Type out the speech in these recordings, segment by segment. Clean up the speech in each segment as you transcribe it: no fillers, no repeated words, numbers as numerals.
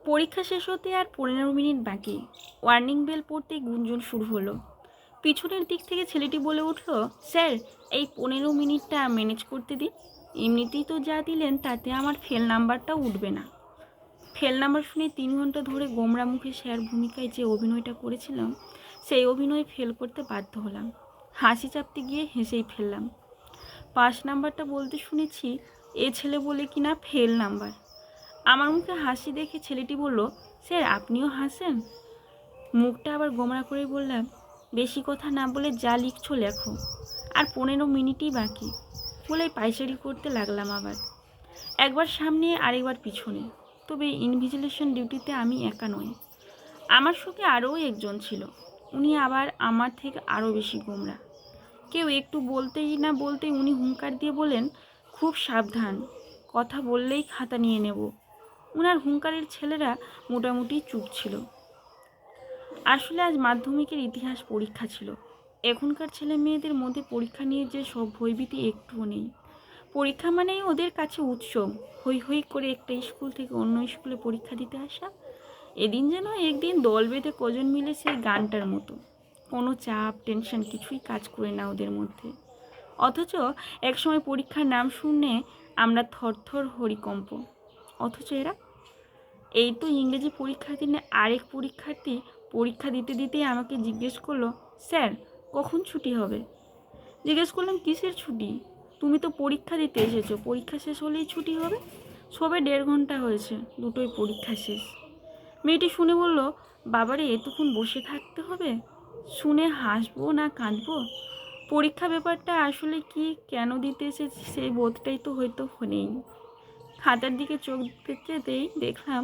পরীক্ষা শেষ হতে আর 15 মিনিট বাকি। ওয়ার্নিং বেল পড়তেই গুঞ্জন শুরু হলো। পিছনের দিক থেকে ছেলেটি বলে উঠল, স্যার, এই 15 মিনিটটা ম্যানেজ করতে দিন। এমনিতেই তো যা দিলেন তাতে আমার ফেল নাম্বারটাও উঠবে না। ফেল নাম্বার শুনে 3 ঘন্টা ধরে গোমরা মুখে স্যার ভূমিকায় যে অভিনয়টা করেছিলাম, সেই অভিনয়ে ফেল করতে বাধ্য হলাম। হাসি চাপতে গিয়ে হেসেই ফেললাম। পাস নাম্বারটা বলতে শুনেছি এ ছেলে বলে কিনা ফেল নাম্বার। আমার মুখে হাসি দেখে ছেলেটি বলল, স্যার আপনিও হাসেন? মুখটা আবার গোমরা করে বললাম, বেশি কথা না বলে যা লিখছো লেখো, আর 15 মিনিটই বাকি। বলে পায়চারি করতে লাগলাম আবার। একবার সামনে আরেকবার পিছনে। তবে ইনভিজিলেশন ডিউটিতে আমি একা নই, আমার সঙ্গে আরও একজন ছিল। উনি আবার আমার থেকে আরও বেশি গোমরা। কেউ একটু বলতেই না বলতেই উনি হুঙ্কার দিয়ে বলেন, খুব সাবধান, কথা বললেই খাতা নিয়ে নেব। উনার হুঙ্কারের ছেলেরা মোটামুটি চুপ ছিল। আসলে আজ মাধ্যমিকের ইতিহাস পরীক্ষা ছিল। এখনকার ছেলে মেয়েদের মধ্যে পরীক্ষা নিয়ে যে সব ভয়ভীতি একটুও নেই। পরীক্ষা মানেই ওদের কাছে উৎসব। হই হই করে একটা স্কুল থেকে অন্য স্কুলে পরীক্ষা দিতে আসা। এদিন যেন একদিন দল বেঁধে কজন মিলে সেই গানটার মতো। কোনো চাপ টেনশন কিছুই কাজ করে না ওদের মধ্যে। অথচ একসময় পরীক্ষার নাম শুনে আমরা থরথর হরিকম্প। অথচ এরা, এই তো ইংরেজি পরীক্ষার দিনে আরেক পরীক্ষার্থী পরীক্ষা দিতে দিতেই আমাকে জিজ্ঞেস করলো, স্যার কখন ছুটি হবে? জিজ্ঞেস করলাম, কিসের ছুটি? তুমি তো পরীক্ষা দিতে এসেছো, পরীক্ষা শেষ হলেই ছুটি হবে। সবে 1.5 ঘন্টা হয়েছে, দুটোই পরীক্ষা শেষ। মেয়েটি শুনে বলল, বাবারে এতক্ষণ বসে থাকতে হবে? শুনে হাসবো না কাঁদবো? পরীক্ষা ব্যাপারটা আসলে কি, কেন দিতে এসেছি সেই বোধটাই তো হয়তো নেই। খাতার দিকে চোখ যেতেই দেখলাম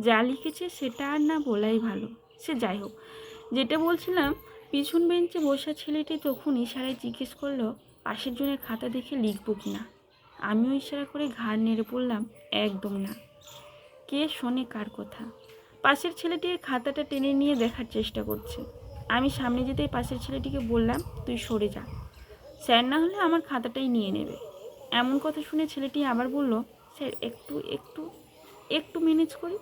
যা লিখেছে সেটা আর না বলাই ভালো। সে যাই হোক, যেটা বলছিলাম, পিছন বেঞ্চে বসা ছেলেটি তখন ইশারায় জিজ্ঞেস করলো, পাশের জনের খাতা দেখে লিখবো কি না। আমিও ইশারা করে ঘাড় নেড়ে পড়লাম, একদম না। কে শোনে কার কথা? পাশের ছেলেটির খাতাটা টেনে নিয়ে দেখার চেষ্টা করছে। আমি সামনে যেতেই পাশের ছেলেটিকে বললাম, তুই সরে যা, স্যার না হলে আমার খাতাটাই নিয়ে নেবে। এমন কথা শুনে ছেলেটি আবার বলল, স্যার একটু একটু একটু ম্যানেজ করি।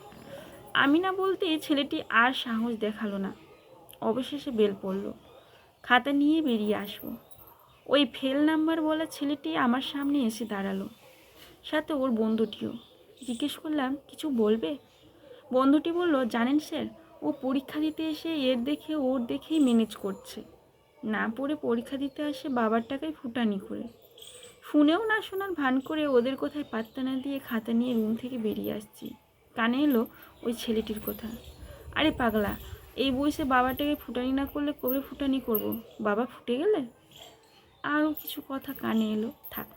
আমি না বলতে ছেলেটি আর সাহস দেখালো না। অবশেষে বেল পড়ল, খাতা নিয়ে বেরিয়ে আসবো। ওই ফেল নাম্বার বলা ছেলেটি আমার সামনে এসে দাঁড়ালো, সাথে ওর বন্ধুটিও। জিজ্ঞেস করলাম, কিছু বলবে? বন্ধুটি বলল, জানেন স্যার, ও পরীক্ষা দিতে এসে এর দেখে ওর দেখেই ম্যানেজ করছে। না পড়ে পরীক্ষা দিতে আসে বাবার টাকায় ফুটানি করে। শুনেও না শোনার ভান করে ওদের কথায় পাত্তা না দিয়ে খাতা নিয়ে রুম থেকে বেরিয়ে আসছি। কানে এলো ওই ছেলেটির কথা, আরে পাগলা, এই বয়সে বাবাটাকে ফুটানি না করলে কবে ফুটানি করব? বাবা ফুটে গেলে? আরও কিছু কথা কানে এলো, থাক,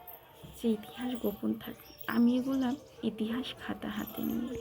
সে ইতিহাস গোপন থাক। আমি এগোলাম ইতিহাস খাতা হাতে নিয়ে।